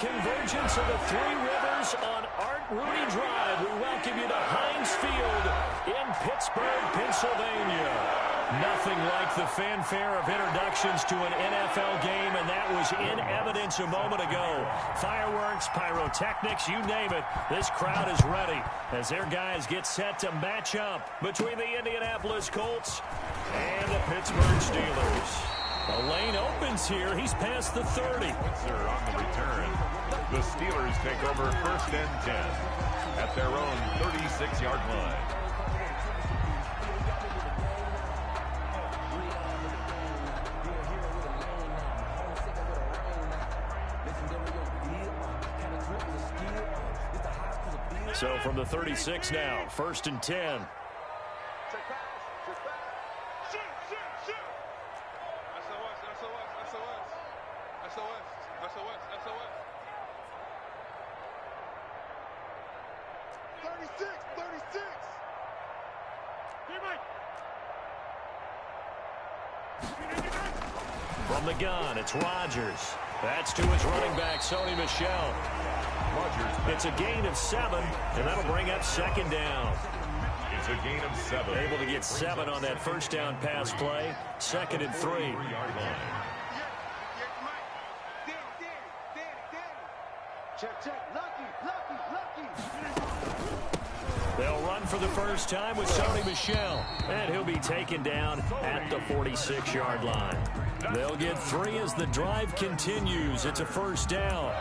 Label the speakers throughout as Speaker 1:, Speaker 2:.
Speaker 1: convergence of the Three Rivers on Art Rooney Drive. We welcome you to Heinz Field in Pittsburgh, Pennsylvania. Nothing like the fanfare of introductions to an NFL game, and that was in evidence a moment ago. Fireworks, pyrotechnics, you name it. This crowd is ready as their guys get set to match up between the Indianapolis Colts and the Pittsburgh Steelers. The lane opens here. He's past the 30.
Speaker 2: On the return, the Steelers take over 1st and 10 at their own 36-yard line.
Speaker 1: So from the 36 now, 1st and 10. From the gun, it's Rodgers. That's to his running back, Sony Michel. It's a gain of 7, and that'll bring up 2nd down.
Speaker 2: It's a gain of 7.
Speaker 1: Able to get 7 on that 1st down pass play. 2nd and 3. They'll run for the first time with Sony Michel, and he'll be taken down at the 46-yard line. They'll get 3 as the drive continues. It's a 1st down.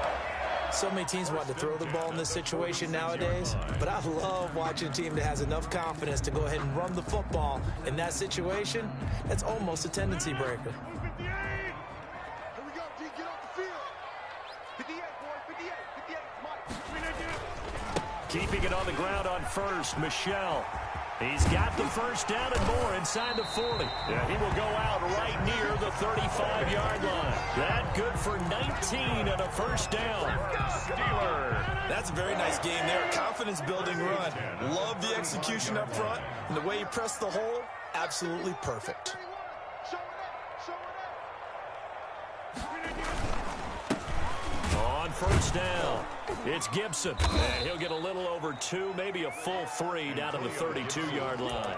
Speaker 3: So many teams want to throw the ball in this situation nowadays, but I love watching a team that has enough confidence to go ahead and run the football. In that situation, that's almost a tendency breaker.
Speaker 1: Keeping it on the ground on 1st, Michel. He's got the 1st down and more inside the 40. Yeah, he will go out right near the 35-yard line. That good for 19 and a 1st down.
Speaker 2: Steelers.
Speaker 3: That's a very nice game there. Confidence-building run. Love the execution up front. And the way he pressed the hole, absolutely perfect.
Speaker 1: On 1st down, it's Gibson. And he'll get a little over 2, maybe a full 3 down to the 32-yard line.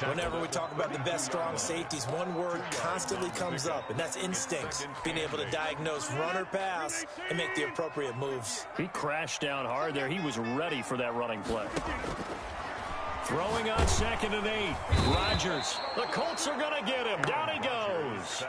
Speaker 3: Whenever we talk about the best strong safeties, one word constantly comes up, and that's instincts. Being able to diagnose run or pass and make the appropriate moves.
Speaker 1: He crashed down hard there. He was ready for that running play. Throwing on 2nd and 8. Rodgers. The Colts are going to get him. Down he goes.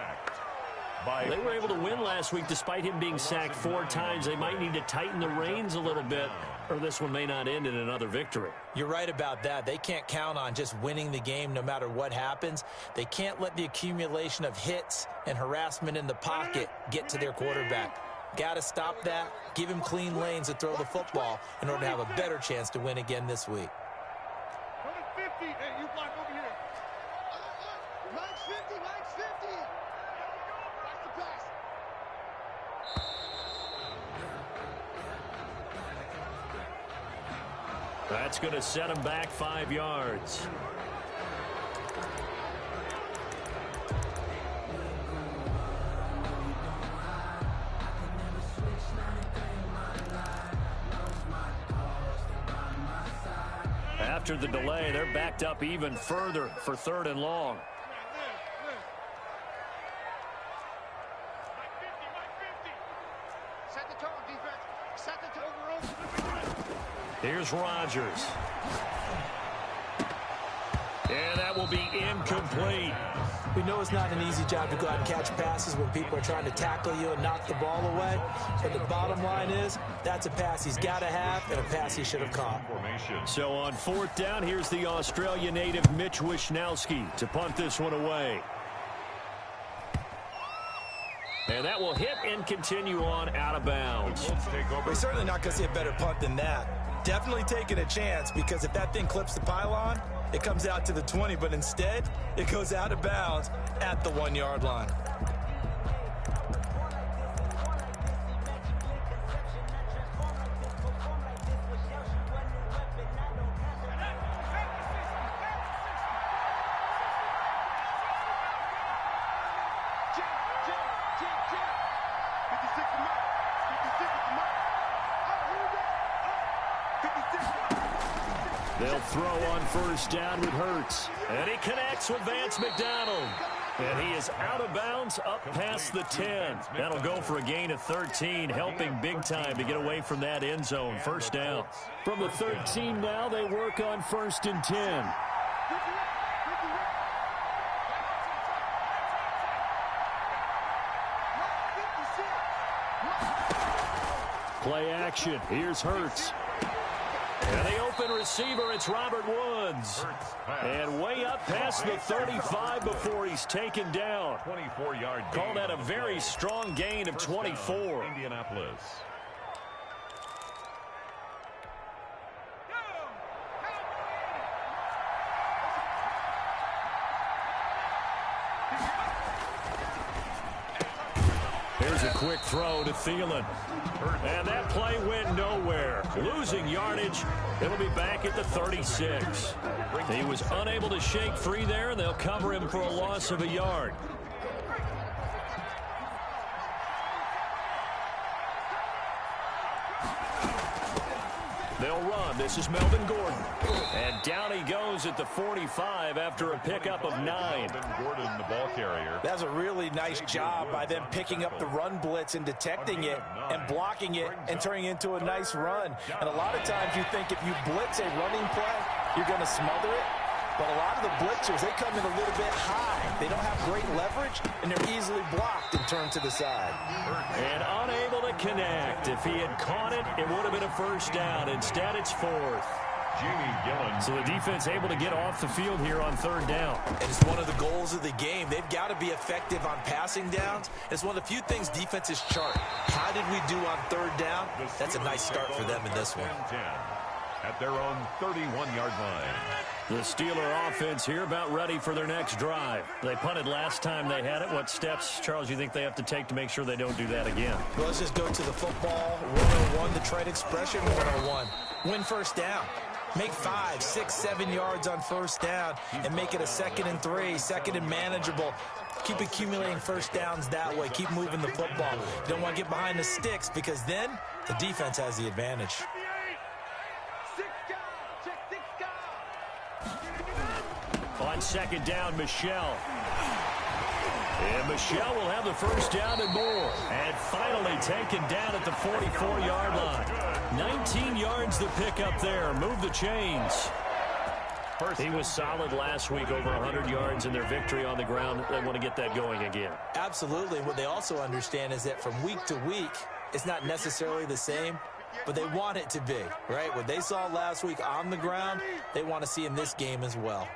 Speaker 1: They were able to win last week despite him being sacked 4 times. They might need to tighten the reins a little bit, or this one may not end in another victory.
Speaker 3: You're right about that. They can't count on just winning the game no matter what happens. They can't let the accumulation of hits and harassment in the pocket get to their quarterback. Got to stop that, give him clean lanes to throw the football in order to have a better chance to win again this week.
Speaker 1: That's going to set him back 5 yards. After the delay, they're backed up even further for 3rd and long. Here's Rodgers. And that will be incomplete.
Speaker 3: We know it's not an easy job to go out and catch passes when people are trying to tackle you and knock the ball away. But the bottom line is, that's a pass he's got to have and a pass he should have caught.
Speaker 1: So on 4th down, here's the Australia native Mitch Wishnowsky to punt this one away. And that will hit and continue on out of bounds.
Speaker 3: We're certainly not going to see a better punt than that. Definitely taking a chance, because if that thing clips the pylon, it comes out to the 20, but instead, it goes out of bounds at the 1-yard line.
Speaker 1: They'll throw on first down with Hurts. And he connects with Vance McDonald. And he is out of bounds up past the 10. That'll go for a gain of 13, helping big time to get away from that end zone. First down. From the 13 now, they work on 1st and 10. Play action. Here's Hurts. And the open receiver, it's Robert Woods. And way up past the 35 before he's taken down.
Speaker 2: 24-yard gain.
Speaker 1: Call that a very strong gain of 24.
Speaker 2: Indianapolis.
Speaker 1: Here's a quick throw to Thielen. And that play went nowhere. Losing yardage. It'll be back at the 36. He was unable to shake free there, and they'll cover him for a loss of a yard. They'll run. This is Melvin Gordon. And down he goes at the 45 after a pickup of 9.
Speaker 2: Melvin Gordon, the ball carrier.
Speaker 3: That's a really nice job by them picking up the run blitz and detecting it and blocking it and turning it into a nice run. And a lot of times you think if you blitz a running play, you're going to smother it. But a lot of the blitzers, they come in a little bit high. They don't have great leverage, and they're easily blocked and turned to the side.
Speaker 1: And unable to connect. If he had caught it, it would have been a first down. Instead, it's 4th.
Speaker 2: Jimmy Gillen.
Speaker 1: So the defense able to get off the field here on 3rd down.
Speaker 3: And it's one of the goals of the game. They've got to be effective on passing downs. It's one of the few things defenses chart. How did we do on 3rd down? That's a nice start for them in this one.
Speaker 2: At their own 31-yard line.
Speaker 1: The Steeler offense here about ready for their next drive. They punted last time they had it. What steps, Charles, you think they have to take to make sure they don't do that again?
Speaker 3: Well, let's just go to the football 101, the trade expression 101. Win first down. Make 5, 6, 7 yards on first down and make it a 2nd and 3, 2nd and manageable. Keep accumulating first downs that way. Keep moving the football. You don't want to get behind the sticks because then the defense has the advantage.
Speaker 1: On 2nd down, Michelle. And Michelle will have the first down and more. And finally taken down at the 44-yard line. 19 yards to pick up there. Move the chains. He was solid last week, over 100 yards in their victory on the ground. They want to get that going again.
Speaker 3: Absolutely. What they also understand is that from week to week, it's not necessarily the same, but they want it to be, right? What they saw last week on the ground, they want to see in this game as well.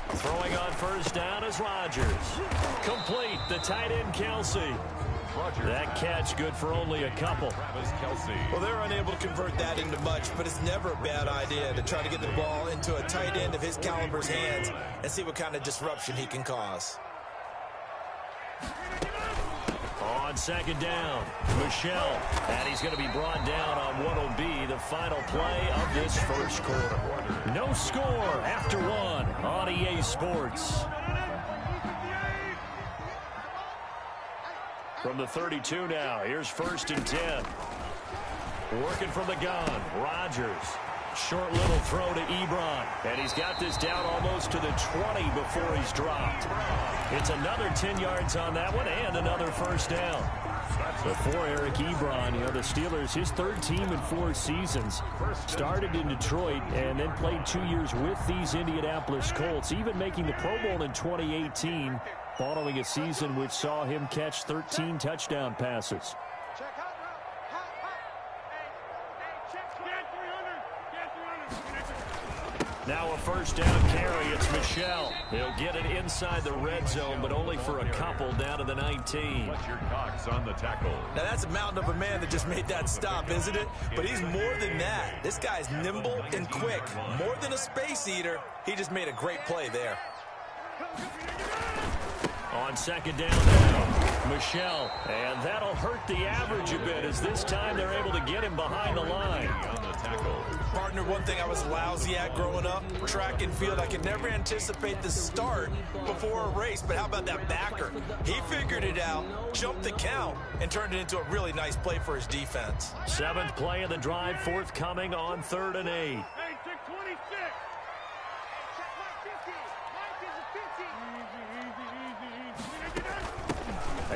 Speaker 1: Throwing on first down is Rodgers. Complete, the tight end Kelsey. That catch good for only a couple.
Speaker 3: Well, they're unable to convert that into much, but it's never a bad idea to try to get the ball into a tight end of his caliber's hands and see what kind of disruption he can cause.
Speaker 1: On 2nd down, Michelle. And he's going to be brought down on what will be the final play of this first quarter. No score after 1 on EA Sports. From the 32 now, here's 1st and 10. Working from the gun, Rodgers. Short little throw to Ebron. And he's got this down almost to the 20 before he's dropped. It's another 10 yards on that one and another first down. Before Eric Ebron, the Steelers, his 3rd team in 4 seasons. Started in Detroit and then played 2 years with these Indianapolis Colts, even making the Pro Bowl in 2018, following a season which saw him catch 13 touchdown passes. Now a first down carry. It's Michelle. He'll get it inside the red zone, but only for a couple down to the 19.
Speaker 2: Cox on the tackle.
Speaker 3: Now that's a mountain of a man that just made that stop, isn't it? But he's more than that. This guy's nimble and quick. More than a space eater. He just made a great play there.
Speaker 1: On second down now, Michelle. And that'll hurt the average a bit as this time they're able to get him behind the line.
Speaker 2: On the tackle.
Speaker 4: Partner, one thing I was lousy at growing up, track and field, I could never anticipate the start before a race, but how about that backer? He figured it out, jumped the count, and turned it into a really nice play for his defense.
Speaker 1: 7th play of the drive, forthcoming on 3rd and 8.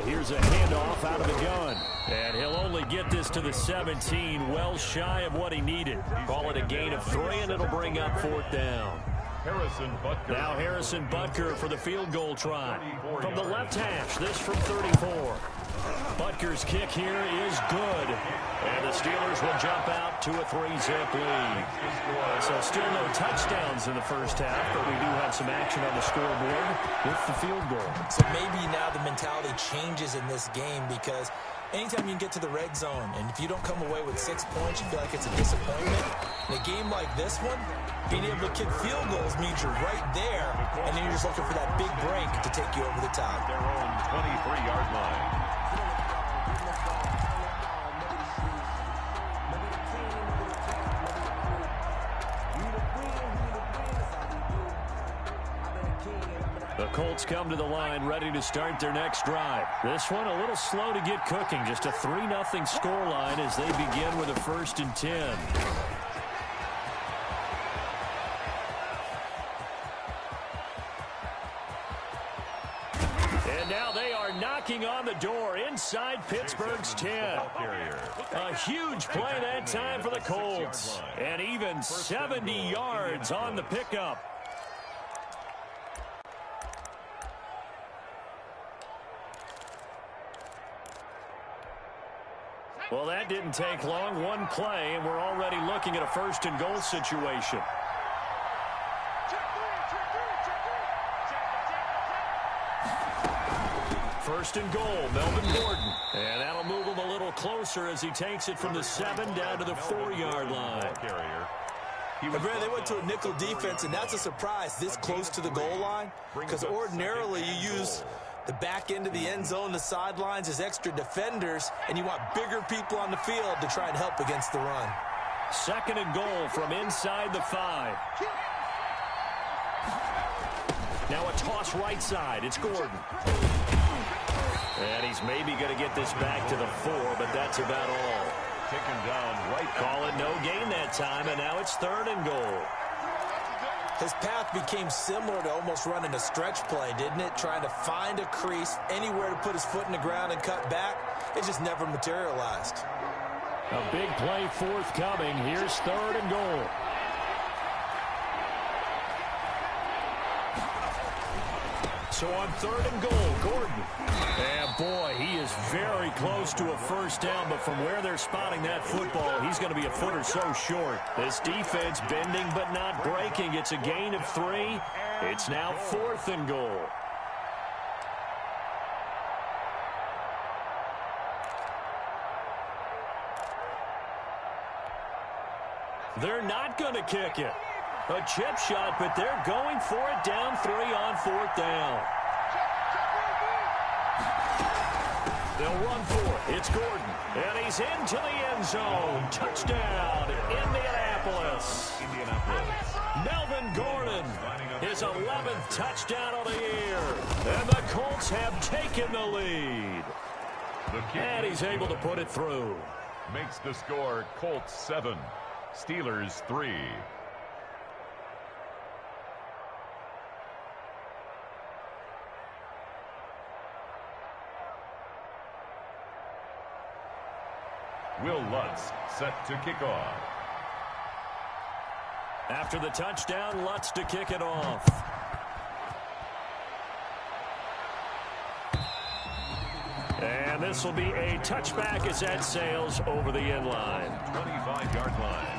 Speaker 1: Here's a handoff out of the gun. And he'll only get this to the 17, well shy of what he needed. Call it a gain of 3, and it'll bring up 4th down.
Speaker 2: Harrison Butker.
Speaker 1: Now Harrison Butker for the field goal try. From the left hash, this from 34. Butker's kick here is good. And the Steelers will jump out to a 3-zip lead. So still no touchdowns in the first half, but we do have some action on the scoreboard with the field goal.
Speaker 3: So maybe now the mentality changes in this game because anytime you can get to the red zone, and if you don't come away with 6 points, you feel like it's a disappointment. In a game like this one, being able to kick field goals means you're right there, and then you're just looking for that big break to take you over the top.
Speaker 2: Their own 23-yard line.
Speaker 1: The Colts come to the line ready to start their next drive. This one a little slow to get cooking. Just a 3-0 scoreline as they begin with a 1st and 10. And now they are knocking on the door inside Pittsburgh's 10. A huge play that time for the Colts. And even 70 yards on the pickup. Well, that didn't take long. One play, and we're already looking at a 1st and goal situation. First and goal, Melvin Gordon. And that'll move him a little closer as he takes it from the 7 down to the 4-yard line.
Speaker 4: They went to a nickel defense, and that's a surprise this close to the goal line, because ordinarily you use the back end of the end zone, the sidelines as extra defenders, and you want bigger people on the field to try and help against the run.
Speaker 1: 2nd and goal from inside the 5. Now a toss right side. It's Gordon. And he's maybe going to get this back to the 4, but that's about all.
Speaker 2: Taken down right.
Speaker 1: Call it no gain that time, and now it's 3rd and goal.
Speaker 3: His path became similar to almost running a stretch play, didn't it? Trying to find a crease, anywhere to put his foot in the ground and cut back. It just never materialized.
Speaker 1: A big play forthcoming. Here's 3rd and goal. So on 3rd and goal, Gordon. And boy, he is very close to a 1st down, but from where they're spotting that football, he's going to be a foot or so short. This defense bending but not breaking. It's a gain of 3. It's now 4th and goal. They're not going to kick it. A chip shot, but they're going for it down 3 on 4th down. They'll run for it. It's Gordon. And he's into the end zone. Touchdown, Indianapolis. Melvin Gordon, his 11th touchdown of the year. And the Colts have taken the lead. And he's able to put it through.
Speaker 2: Makes the score Colts 7, Steelers 3. BLiTZ set to kick off.
Speaker 1: After the touchdown, BLiTZ to kick it off. And this will be a touchback as that sails over the end line.
Speaker 2: 25-yard line.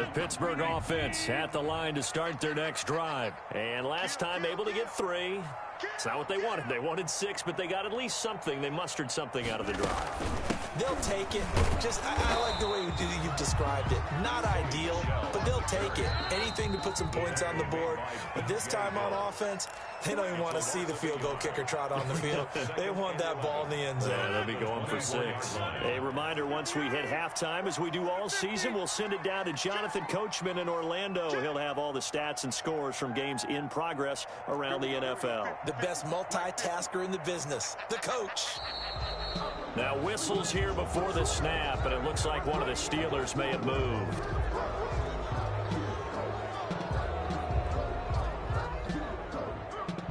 Speaker 1: The Pittsburgh offense at the line to start their next drive. And last time able to get 3. It's not what they wanted. They wanted 6, but they got at least something. They mustered something out of the drive.
Speaker 4: They'll take it. I like the way you've described it. Not ideal, but they'll take it. Anything to put some points on the board. But this time on offense, they don't even want to see the field goal kicker trot on the field. They want that ball in the end zone.
Speaker 1: Yeah, they'll be going for 6. A reminder, once we hit halftime, as we do all season, we'll send it down to Jonathan Coachman in Orlando. He'll have all the stats and scores from games in progress around the NFL.
Speaker 4: The best multitasker in the business, the coach.
Speaker 1: Now whistles here before the snap, and it looks like one of the Steelers may have moved.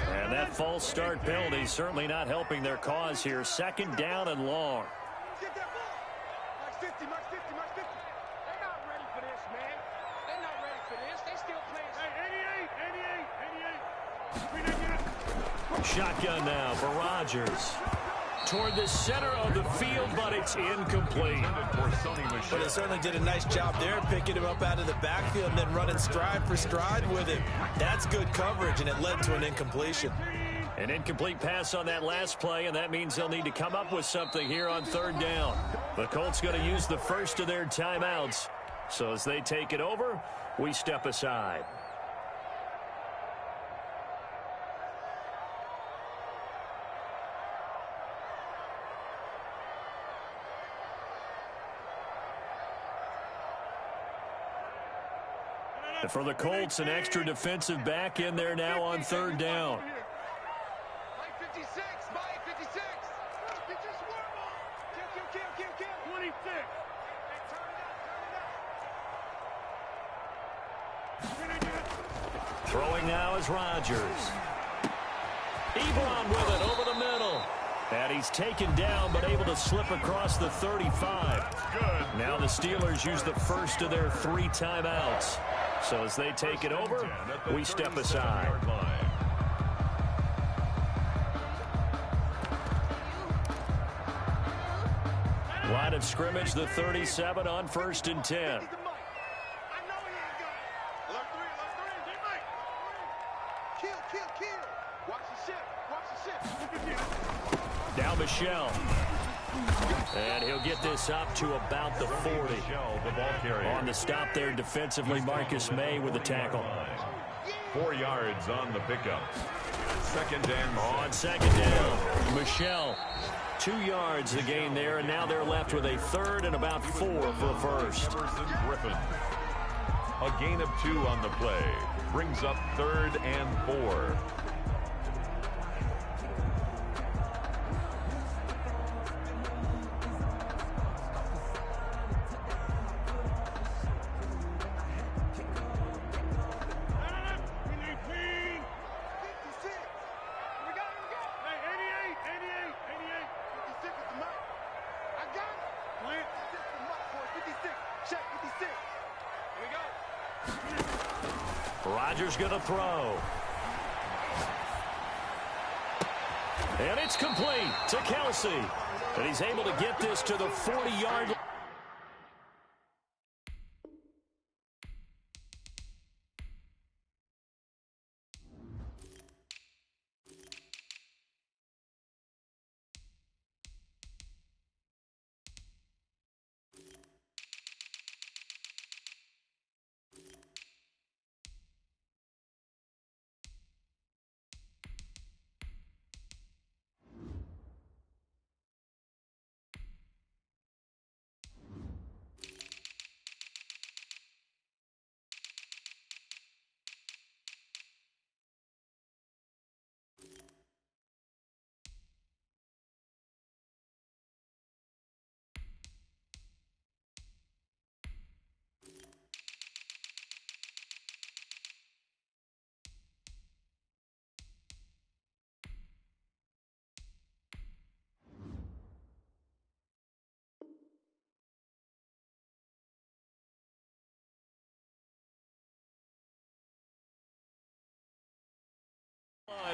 Speaker 1: And that false start penalty certainly not helping their cause here. 2nd down and long.
Speaker 5: Get that ball. Max 50, Max 50, Max 50. They're not ready for this, man. They're not ready for this. They still playing. Hey, 88.
Speaker 1: Shotgun now for Rodgers. Toward the center of the field, but it's incomplete.
Speaker 4: But they certainly did a nice job there, picking him up out of the backfield and then running stride for stride with him. That's good coverage, and it led to an incompletion.
Speaker 1: An incomplete pass on that last play, and that means they'll need to come up with something here on 3rd down. The Colts going to use the first of their timeouts. So as they take it over, we step aside. And for the Colts, an extra defensive back in there now on 3rd down.
Speaker 5: Mike 56, Mike 56. Kill. 26.
Speaker 1: Throwing now is Rodgers. Ebron with it over the middle. And he's taken down, but able to slip across the 35. Now the Steelers use the first of their 3 timeouts. So as they take it over, we step aside. Line of scrimmage, the 37 on 1st and 10. Now Michelle. And he'll get this up to about the 40. On the stop there defensively, Marcus May with the tackle.
Speaker 2: 4 yards on the pickup. 2nd and
Speaker 1: on 2nd down. Michelle, 2 yards the gain there, and now they're left with a 3rd and about 4 for a first.
Speaker 2: Griffin. A gain of 2 on the play. Brings up 3rd and 4.
Speaker 1: Rodgers going to throw. And it's complete to Kelsey. And he's able to get this to the 40-yard line.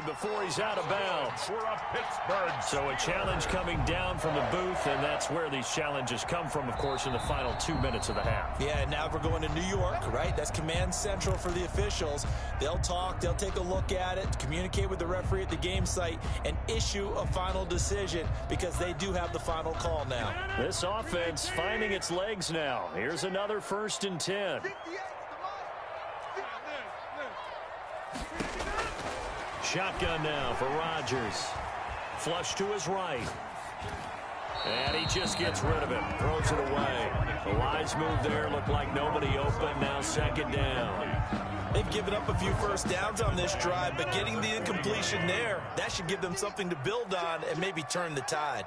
Speaker 1: before he's out of bounds.
Speaker 2: For a Pittsburgh.
Speaker 1: So a challenge coming down from the booth, and that's where these challenges come from, of course, in the final 2 minutes of the half.
Speaker 4: Yeah, and now we're going to New York, right? That's command central for the officials. They'll talk, they'll take a look at it, communicate with the referee at the game site, and issue a final decision because they do have the final call now.
Speaker 1: This offense finding its legs now. Here's another 1st and 10. Shotgun now for Rodgers. Flush to his right. And he just gets rid of it. Throws it away. The wise move there. Looked like nobody open. Now 2nd down.
Speaker 4: They've given up a few first downs on this drive, but getting the incompletion there, that should give them something to build on and maybe turn the tide.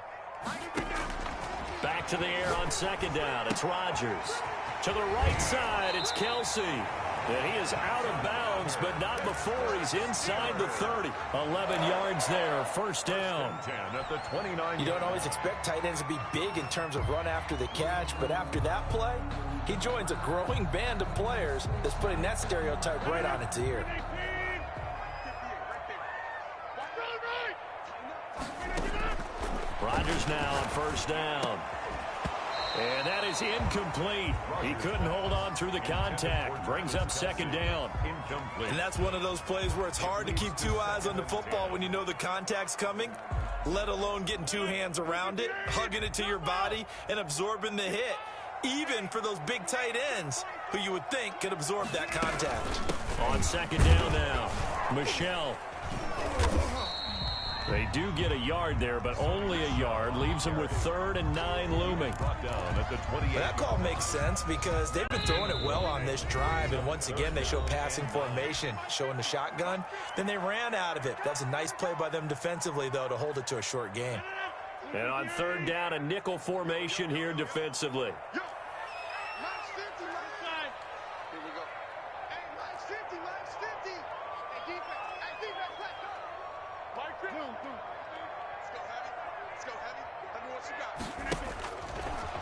Speaker 1: Back to the air on 2nd down. It's Rodgers. To the right side, it's Kelsey. And he is out of bounds, but not before he's inside the 30. 11 yards there, 1st down.
Speaker 2: 10 at the 29.
Speaker 4: You don't always expect tight ends to be big in terms of run after the catch, but after that play, he joins a growing band of players that's putting that stereotype right on its ear.
Speaker 1: Rodgers now on 1st down. And that is incomplete. He couldn't hold on through the contact. Brings up 2nd down.
Speaker 2: Incomplete.
Speaker 4: And that's one of those plays where it's hard to keep 2 eyes on the football when you know the contact's coming, let alone getting 2 hands around it, hugging it to your body, and absorbing the hit, even for those big tight ends who you would think could absorb that contact.
Speaker 1: On 2nd down now, Michelle. They do get a yard there, but only a yard. Leaves them with 3rd and 9 looming.
Speaker 2: Brought down at the 28.
Speaker 4: That call makes sense because they've been throwing it well on this drive, and once again they show passing formation, showing the shotgun. Then they ran out of it. That's a nice play by them defensively, though, to hold it to a short game.
Speaker 1: And on 3rd down, a nickel formation here defensively.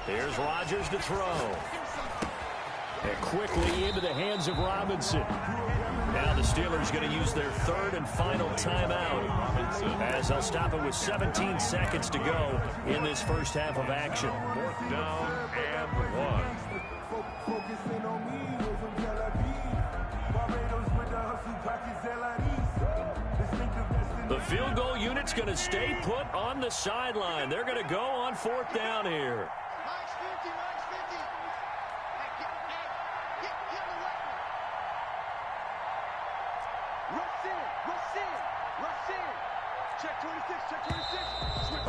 Speaker 1: Here's Rodgers to throw. And quickly into the hands of Robinson. Now the Steelers going to use their 3rd and final timeout as they'll stop it with 17 seconds to go in this first half of action.
Speaker 2: 4th down and 1.
Speaker 1: The field goal unit's going to stay put on the sideline. They're going to go on 4th down here.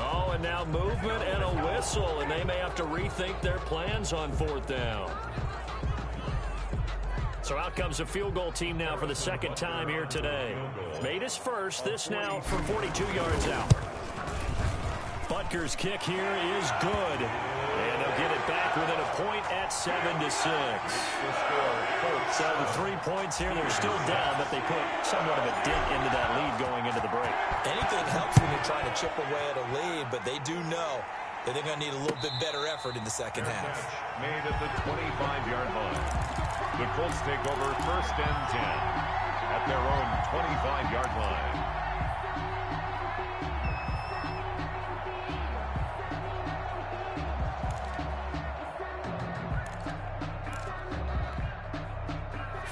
Speaker 1: Oh, and now movement and a whistle, and they may have to rethink their plans on 4th down. So out comes the field goal team now for the 2nd time here today. Made his first, this now from 42 yards out. Butker's kick here is good. And they'll get it back within a point at 7-6. So the 3 points here, they're still down, but they put somewhat of a dent into that lead going into the break.
Speaker 4: Anything helps when you're trying to chip away at a lead, but they do know that they're going to need a little bit better effort in the second half.
Speaker 2: Made at the 25-yard line. The Colts take over 1st and 10 at their own 25-yard line.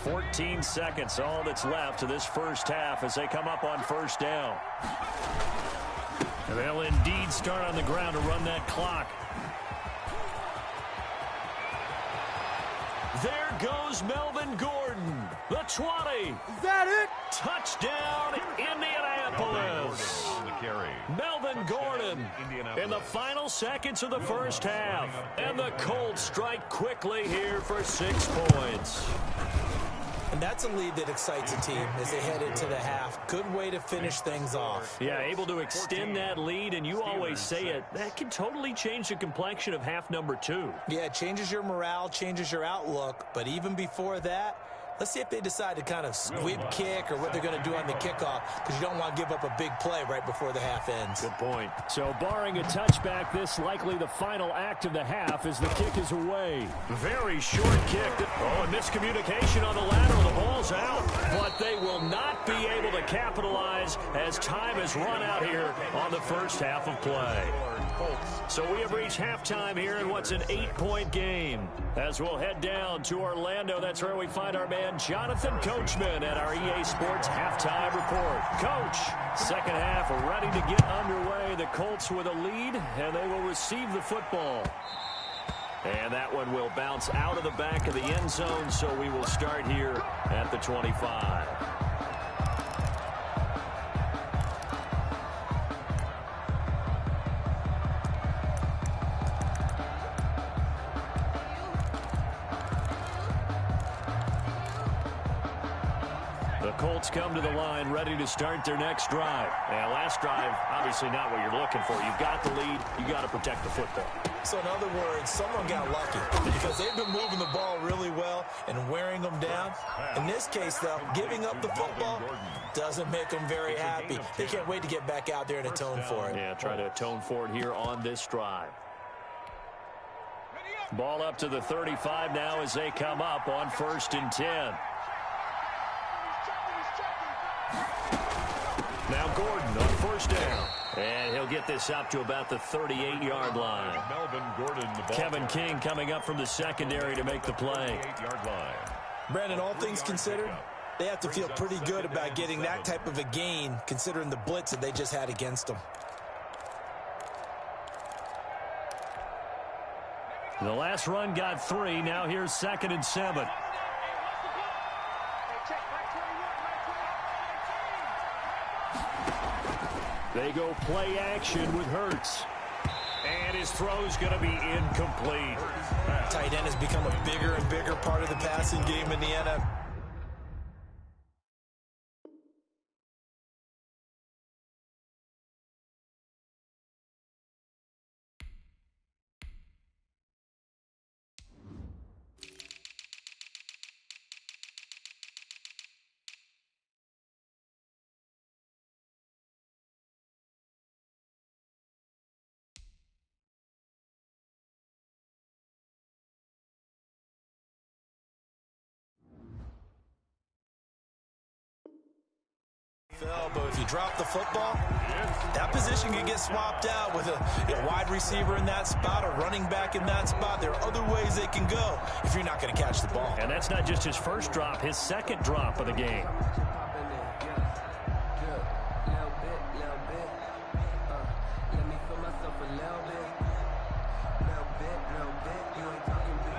Speaker 1: $14 seconds, all that's left to this first half as they come up on 1st down. And they'll indeed start on the ground to run that clock. There goes Melvin Gordon, the 20.
Speaker 5: Is that it?
Speaker 1: Touchdown, Indianapolis. Melvin Gordon in the final seconds of the first half. And the Colts strike quickly here for 6 points.
Speaker 4: And that's a lead that excites a team as they head into the half. Good way to finish things off.
Speaker 1: Yeah, able to extend that lead, and you always say it, that can totally change the complexion of half number 2.
Speaker 4: Yeah, it changes your morale, changes your outlook, but even before that, Let's see if they decide to kind of squib kick or what they're going to do on the kickoff, because you don't want to give up a big play right before the half ends.
Speaker 1: Good point. So barring a touchback, this likely the final act of the half as the kick is away. Very short kick. Oh, a miscommunication on the lateral. The ball's out. But they will not be able to capitalize as time has run out here on the first half of play. So we have reached halftime here in what's an 8-point game. As we'll head down to Orlando, that's where we find our man Jonathan Coachman at our EA Sports Halftime Report. Coach, second half ready to get underway. The Colts with a lead, and they will receive the football. And that one will bounce out of the back of the end zone, so we will start here at the 25. Colts come to the line ready to start their next drive. And last drive, obviously not what you're looking for. You've got the lead. You got to protect the football.
Speaker 4: So in other words, someone got lucky because they've been moving the ball really well and wearing them down. In this case, though, giving up the football doesn't make them very happy. They can't wait to get back out there and atone for it.
Speaker 1: Yeah, try to atone for it here on this drive. Ball up to the 35 now as they come up on 1st and 10. Now Gordon on 1st down. And he'll get this up to about the 38-yard line.
Speaker 2: Melvin Gordon, the ball.
Speaker 1: Kevin King coming up from the secondary to make the play.
Speaker 2: 38-yard line.
Speaker 4: Brandon, all things considered, they have to feel pretty good about getting that type of a gain considering the blitz that they just had against them.
Speaker 1: The last run got 3. Now here's 2nd and 7. They go play action with Hurts. And his throw's going to be incomplete.
Speaker 4: Tight end has become a bigger and bigger part of the passing game in the NFL. But if you drop the football, that position can get swapped out with a wide receiver in that spot, a running back in that spot. There are other ways they can go if you're not going to catch the ball.
Speaker 1: And that's not just his first drop, his second drop of the game.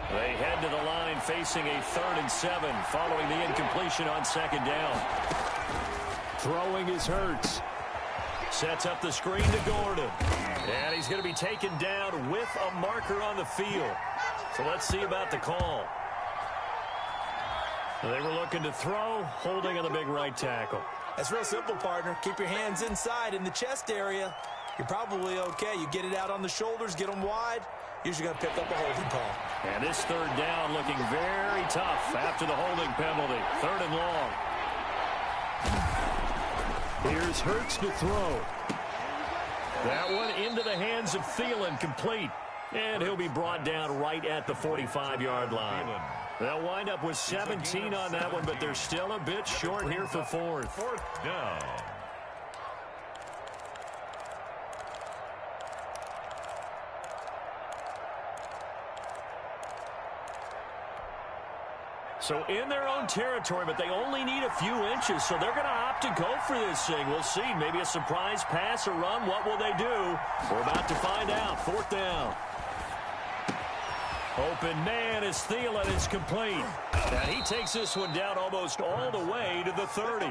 Speaker 1: They head to the line facing a 3rd and 7 following the incompletion on 2nd down. Throwing is Hurts. Sets up the screen to Gordon. And he's going to be taken down with a marker on the field. So let's see about the call. They were looking to throw, holding on the big right tackle.
Speaker 4: That's real simple, partner. Keep your hands inside in the chest area. You're probably okay. You get it out on the shoulders, get them wide. Usually going to pick up a holding call.
Speaker 1: And this 3rd down looking very tough after the holding penalty. 3rd and long. Here's Hurts to throw. That one into the hands of Thielen, complete. And he'll be brought down right at the 45-yard line. They'll wind up with 17 on that one, but they're still a bit short here for 4th.
Speaker 2: 4th down.
Speaker 1: So in their own territory, but they only need a few inches, so they're going to opt to go for this thing. We'll see. Maybe a surprise pass or run. What will they do? We're about to find out. 4th down. Open man is Thielen. It's complete. And he takes this one down almost all the way to the 30.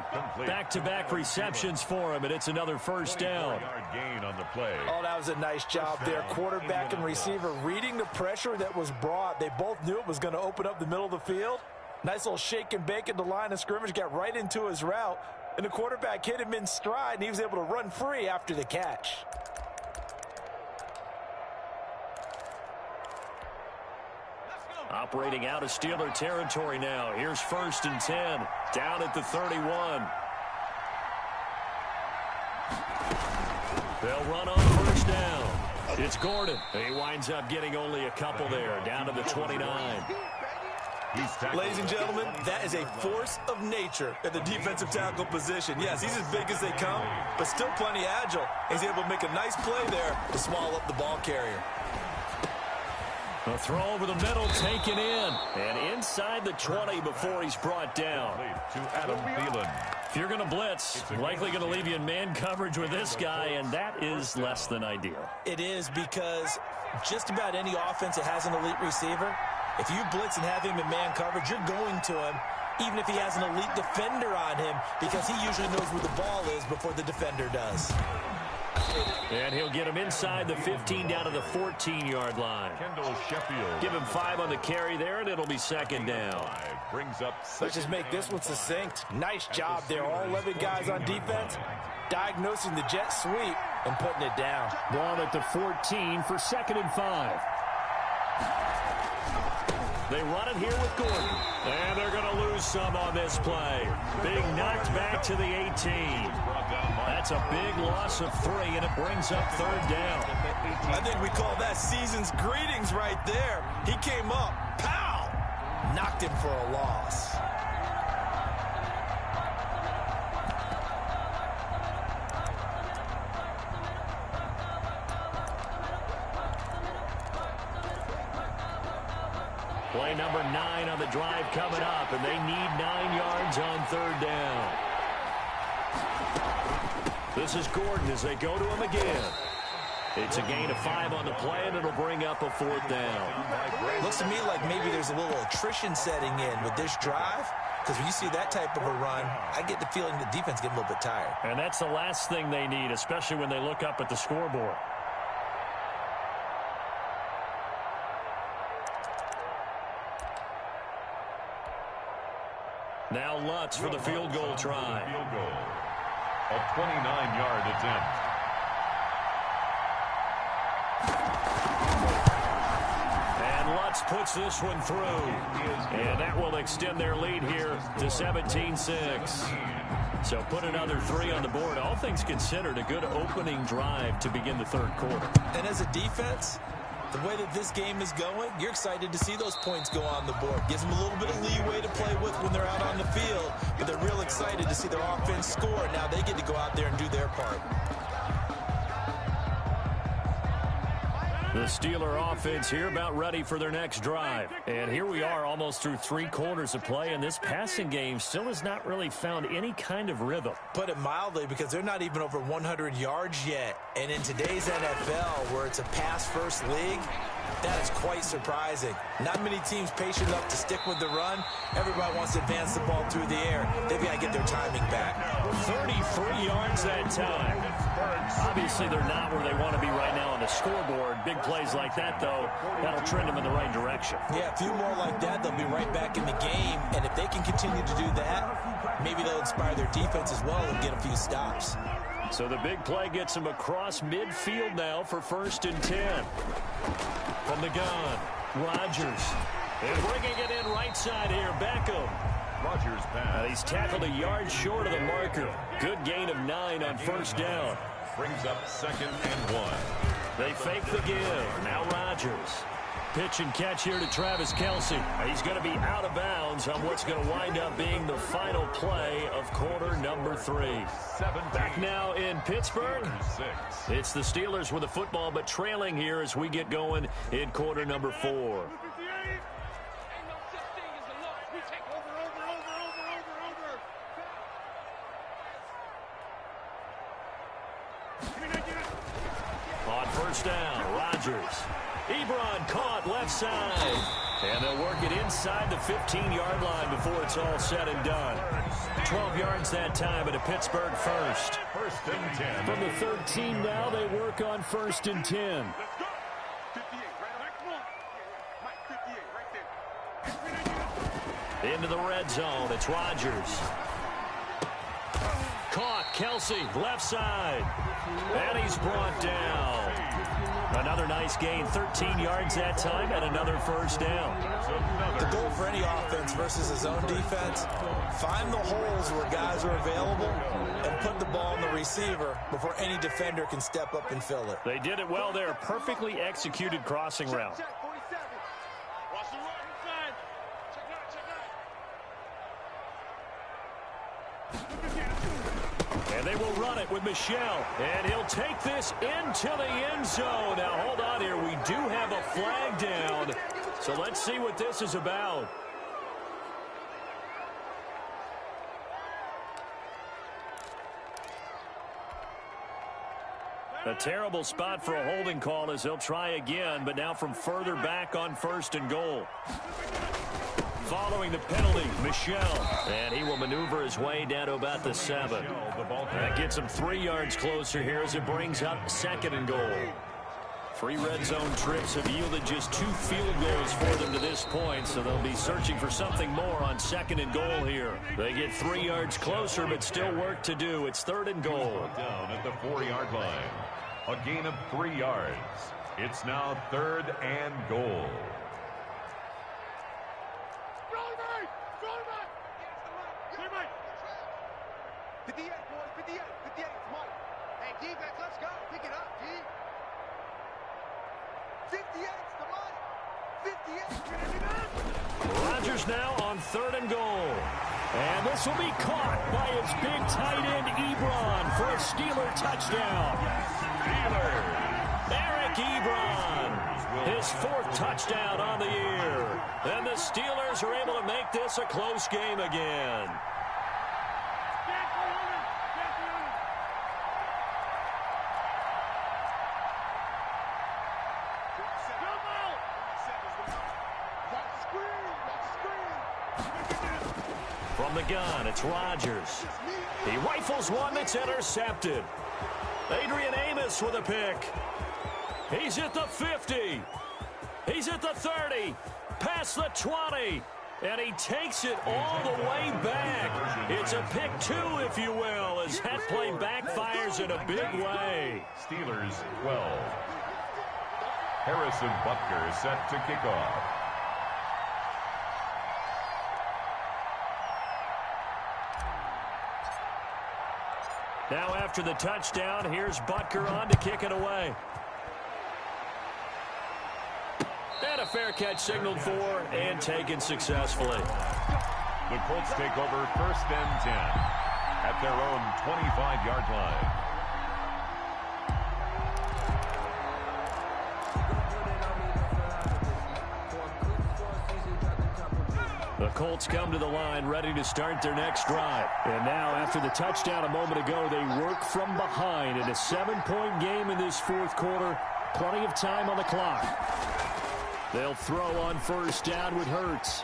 Speaker 1: Back-to-back receptions for him, and it's another 1st down.
Speaker 2: Gain on the play.
Speaker 4: Oh, that was a nice job there. Quarterback and receiver reading the pressure that was brought. They both knew it was going to open up the middle of the field. Nice little shake and bake at the line of scrimmage, got right into his route, and the quarterback hit him in stride, and he was able to run free after the catch.
Speaker 1: Operating out of Steeler territory now. Here's 1st and 10. Down at the 31. They'll run on 1st down. It's Gordon. He winds up getting only a couple there. Down to the 29.
Speaker 4: Ladies and gentlemen, that is a force of nature at the defensive tackle position. Yes, he's as big as they come, but still plenty agile. He's able to make a nice play there to swallow up the ball carrier.
Speaker 1: A throw over the middle, taken in. And inside the 20 before he's brought down.
Speaker 2: To Adam Thielen.
Speaker 1: If you're going to blitz, likely going to leave you in man coverage with this guy, and that is less than ideal.
Speaker 4: It is, because just about any offense that has an elite receiver, if you blitz and have him in man coverage, you're going to him, even if he has an elite defender on him, because he usually knows where the ball is before the defender does.
Speaker 1: And he'll get him inside the 15 down to the 14-yard line.
Speaker 2: Kendall Sheffield.
Speaker 1: Give him 5 on the carry there, and it'll be 2nd down.
Speaker 2: Brings up
Speaker 4: Let's just make this one succinct. Nice job there. All 11 guys on defense diagnosing the jet sweep and putting it down.
Speaker 1: Ball at the 14 for 2nd and 5. They run it here with Gordon. And they're going to lose some on this play. Being knocked back to the 18. That's a big loss of 3, and it brings up 3rd down.
Speaker 4: I think we call that season's greetings right there. He came up, pow, knocked him for a loss.
Speaker 1: Play number 9 on the drive coming up, and they need 9 yards on 3rd down. This is Gordon as they go to him again. It's a gain of 5 on the play, and it'll bring up a 4th down.
Speaker 4: Looks to me like maybe there's a little attrition setting in with this drive, because when you see that type of a run, I get the feeling the defense getting a little bit tired.
Speaker 1: And that's the last thing they need, especially when they look up at the scoreboard. Now Lutz for the field goal try.
Speaker 2: Field goal. A 29-yard attempt.
Speaker 1: And Lutz puts this one through. And that will extend their lead here to 17-6. So put another 3 on the board. All things considered, a good opening drive to begin the 3rd quarter.
Speaker 4: And as a defense, the way that this game is going, you're excited to see those points go on the board. Gives them a little bit of leeway to play with when they're out on the field, but they're real excited to see their offense score. Now they get to go out there and do their part.
Speaker 1: The Steeler offense here about ready for their next drive. And here we are almost through 3 quarters of play, and this passing game still has not really found any kind of rhythm.
Speaker 4: Put it mildly, because they're not even over 100 yards yet. And in today's NFL, where it's a pass-first league, that is quite surprising. Not many teams patient enough to stick with the run. Everybody wants to advance the ball through the air. They've got to get their timing back.
Speaker 1: 33 yards that time. Obviously, they're not where they want to be right now on the scoreboard. Big plays like that, though, that'll trend them in the right direction.
Speaker 4: Yeah, a few more like that, they'll be right back in the game. And if they can continue to do that, maybe they'll inspire their defense as well and get a few stops.
Speaker 1: So the big play gets them across midfield now for 1st and 10. From the gun, Rodgers. And bringing it in right side here, Beckham.
Speaker 2: Rodgers pass.
Speaker 1: He's tackled a yard short of the marker. Good gain of 9 on 1st down.
Speaker 2: Brings up 2nd and 1.
Speaker 1: They fake the give. Now Rodgers. Pitch and catch here to Travis Kelce. He's going to be out of bounds on what's going to wind up being the final play of quarter number 3. Back now in Pittsburgh. It's the Steelers with the football, but trailing here as we get going in quarter number 4. On 1st down, Rodgers. Ebron caught left side. And they'll work it inside the 15-yard line before it's all said and done. 12 yards that time at a Pittsburgh 1st.
Speaker 2: 1st and 10.
Speaker 1: From the 13 now, they work on 1st and 10. Into the red zone, it's Rodgers. Caught, Kelce, left side. And he's brought down. Another nice gain, 13 yards that time, and another first down.
Speaker 4: The goal for any offense versus a zone defense, find the holes where guys are available and put the ball on the receiver before any defender can step up and fill it.
Speaker 1: They did it well there. Perfectly executed crossing route. And they will run it with Michel. And he'll take this into the end zone. Now, hold on here. We do have a flag down. So let's see what this is about. A terrible spot for a holding call as they'll try again, but now from further back on 1st and goal. Following the penalty, Michel. And he will maneuver his way down to about the 7. That gets him 3 yards closer here as it brings up 2nd and goal. 3 red zone trips have yielded just 2 field goals for them to this point, so they'll be searching for something more on 2nd and goal here. They get 3 yards closer, but still work to do. It's 3rd and goal.
Speaker 2: Down at the 4-yard line. A gain of 3 yards. It's now 3rd and goal.
Speaker 5: 58, boys, 58, 58, Mike. Hey, defense, let's go. Pick it up, D. 58's the money. 58.
Speaker 1: Rodgers now on 3rd and goal. And this will be caught by his big tight end, Ebron, for a Steeler touchdown. Eric Ebron, his 4th touchdown on the year. And the Steelers are able to make this a close game again. From the gun, it's Rodgers. He rifles one that's intercepted. Adrian Amos with a pick. He's at the 50. He's at the 30. Past the 20. And he takes it all the way back. It's a pick 2, if you will, as that play backfires in a big way.
Speaker 2: Steelers 12. Harrison Butker set to kick off.
Speaker 1: Now after the touchdown, here's Butker on to kick it away. And a fair catch signaled for and taken successfully.
Speaker 2: The Colts take over 1st and 10 at their own 25-yard line.
Speaker 1: The Colts come to the line ready to start their next drive. And now after the touchdown a moment ago, they work from behind in a 7-point game in this 4th quarter. Plenty of time on the clock. They'll throw on 1st down with Hurts.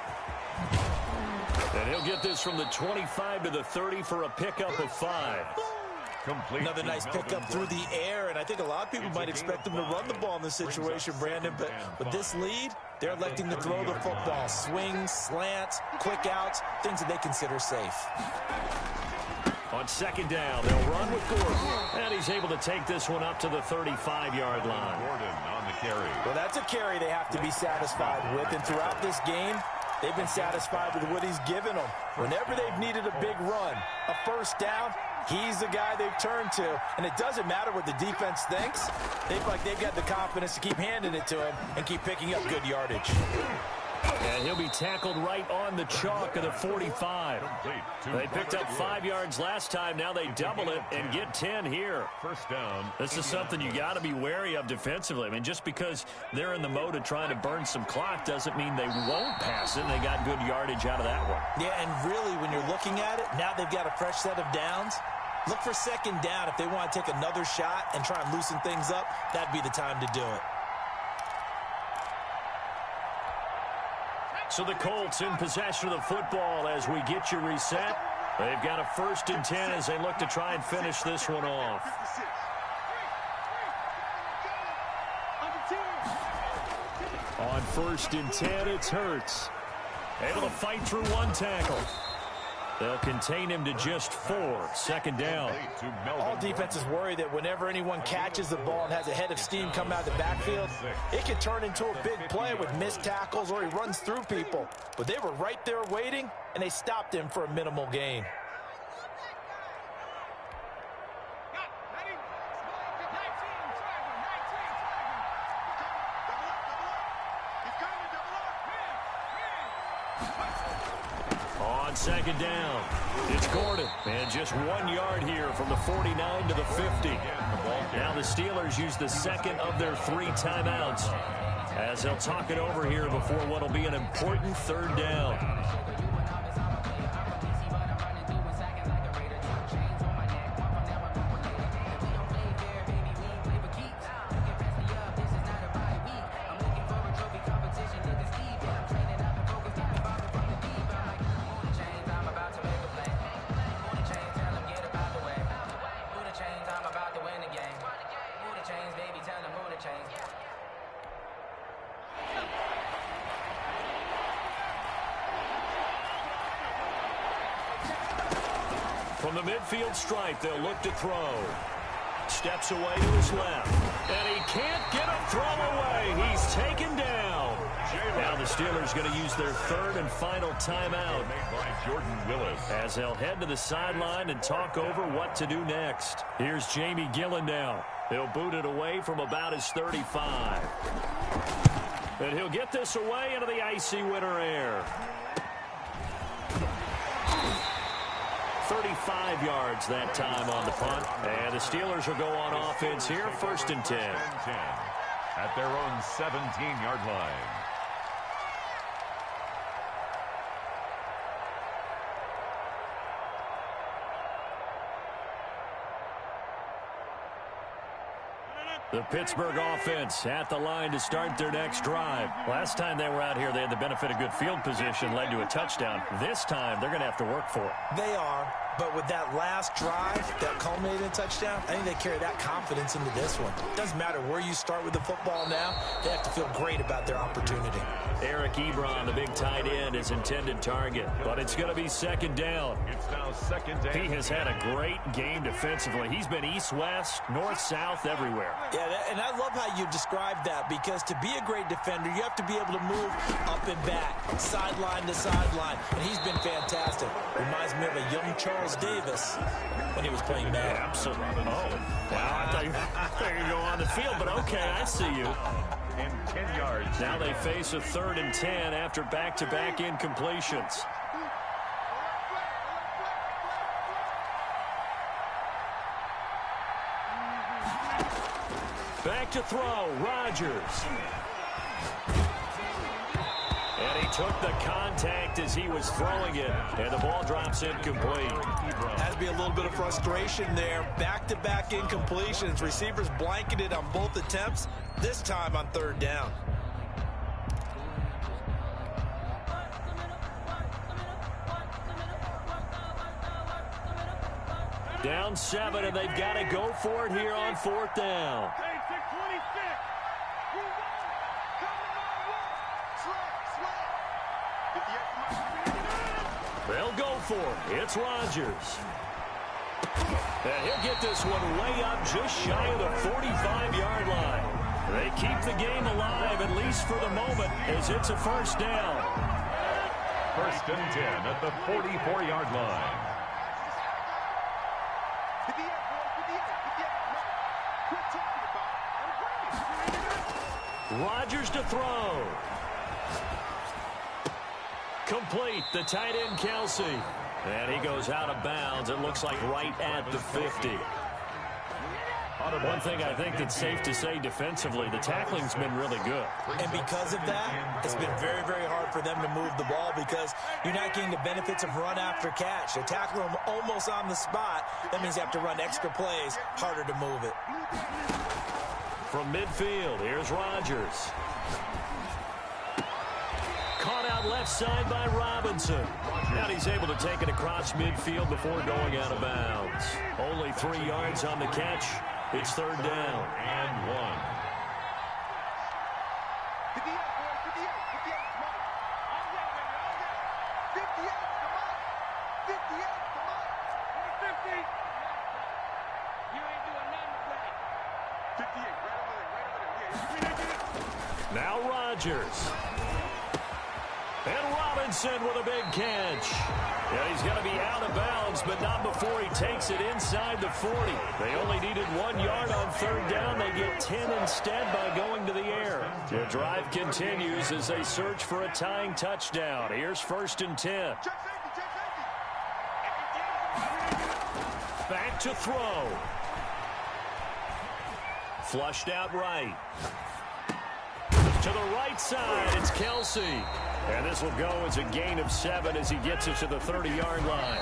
Speaker 1: And he'll get this from the 25 to the 30 for a pickup of 5.
Speaker 2: Complete.
Speaker 4: Another nice pickup through the air, and I think a lot of people might expect them to run the ball in this situation, Brandon, but with this lead, they're electing to throw the football. Swings, slants, quick outs, things that they consider safe.
Speaker 1: On 2nd down, they'll run with Gordon. And he's able to take this one up to the 35-yard line.
Speaker 2: Gordon on the carry.
Speaker 4: Well, that's a carry they have to be satisfied with, and throughout this game, they've been satisfied with what he's given them. Whenever they've needed a big run, a 1st down, he's the guy they've turned to. And it doesn't matter what the defense thinks. They feel like they've got the confidence to keep handing it to him and keep picking up good yardage.
Speaker 1: And he'll be tackled right on the chalk of the 45. They picked up 5 yards last time. Now they double it and get 10 here.
Speaker 2: 1st down.
Speaker 1: This is something you got to be wary of defensively. I mean, just because they're in the mode of trying to burn some clock doesn't mean they won't pass it. They got good yardage out of that one.
Speaker 4: Yeah, and really, when you're looking at it, now they've got a fresh set of downs. Look for 2nd down. If they want to take another shot and try and loosen things up, that'd be the time to do it.
Speaker 1: So the Colts in possession of the football as we get you reset. They've got a 1st and 10 as they look to try and finish this one off. On 1st and 10, it's Hurts. Able to fight through one tackle. They'll contain him to just 4. Second down.
Speaker 4: All defenses worry that whenever anyone catches the ball and has a head of steam come out of the backfield, it can turn into a big play with missed tackles or he runs through people. But they were right there waiting, and they stopped him for a minimal gain.
Speaker 1: On second down, it's Gordon. And just 1 yard here from the 49 to the 50. Now the Steelers use the second of their 3 timeouts as they'll talk it over here before what will be an important third down. From the midfield stripe, they'll look to throw. Steps away to his left. And he can't get a throw away. He's taken down. Now the Steelers going to use their third and final timeout as they'll head to the sideline and talk over what to do next. Here's Jamie Gillen now. He'll boot it away from about his 35. And he'll get this away into the icy winter air. 35 yards that time on the punt. And the Steelers will go on offense here, 1st and 10.
Speaker 2: At their own 17-yard line.
Speaker 1: The Pittsburgh offense at the line to start their next drive. Last time they were out here, they had the benefit of good field position, led to a touchdown. This time, they're going to have to work for it.
Speaker 4: They are, but with that last drive that culminated in a touchdown, I think they carry that confidence into this one. It doesn't matter where you start with the football now. They have to feel great about their opportunity.
Speaker 1: Eric Ebron, the big tight end, is intended target, but it's going to be second down.
Speaker 2: It's now second down.
Speaker 1: He has had a great game defensively. He's been east-west, north-south, everywhere.
Speaker 4: Yeah, and I love how you described that, because to be a great defender, you have to be able to move up and back, sideline to sideline, and he's been fantastic. Reminds me of a young Charles Davis when he was playing Madden.
Speaker 1: Yeah, absolutely. Oh, wow, I thought you were going to go on the field, but okay, I see you.
Speaker 2: And 10 yards.
Speaker 1: Now they face a 3rd and 10 after back-to-back incompletions. Back to throw, Rodgers. And he took the contact as he was throwing it, and the ball drops incomplete.
Speaker 4: Has to be a little bit of frustration there. Back-to-back incompletions. Receivers blanketed on both attempts, this time on 3rd down.
Speaker 1: Down 7, and they've got to go for it here on 4th down. They'll go for it. It's Rodgers. And he'll get this one way up just shy of the 45-yard line. They keep the game alive, at least for the moment, as it's a 1st down.
Speaker 2: 1st and 10 at the 44-yard line.
Speaker 1: Rodgers to throw. Complete, the tight end Kelsey. And he goes out of bounds, it looks like right at the 50. One thing I think that's safe to say defensively, the tackling's been really good.
Speaker 4: And because of that, it's been very, very hard for them to move the ball, because you're not getting the benefits of run after catch. They tackle them almost on the spot. That means you have to run extra plays, harder to move it.
Speaker 1: From midfield, here's Rodgers. Caught out left side by Robinson. Now he's able to take it across midfield before going out of bounds. Only 3 yards on the catch. It's 3rd down.
Speaker 2: And 1.
Speaker 1: Now Rodgers. And Robinson with a big catch. Yeah, he's going to be out of bounds, but not before he takes it inside the 40. They only needed 1 yard on third down. They get 10 instead by going to the air. The drive continues as they search for a tying touchdown. Here's 1st and 10. Back to throw. Flushed out right. To the right side, it's Kelsey. And this will go as a gain of 7 as he gets it to the 30-yard line.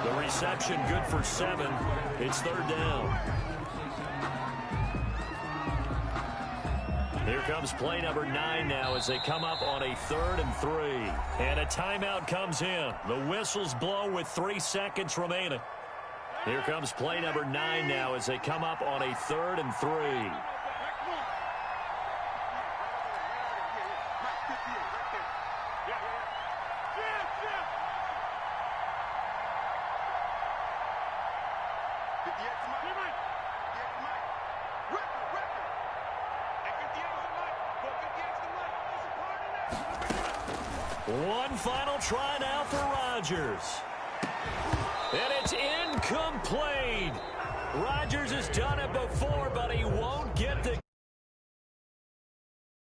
Speaker 1: The reception good for 7. It's third down. Here comes play number 9 now as they come up on a 3rd and 3. And a timeout comes in. The whistles blow with 3 seconds remaining. Here comes play number 9 now as they come up on a 3rd and 3. One final try now for Rodgers. And it's incomplete. Rodgers has done it before, but he won't get the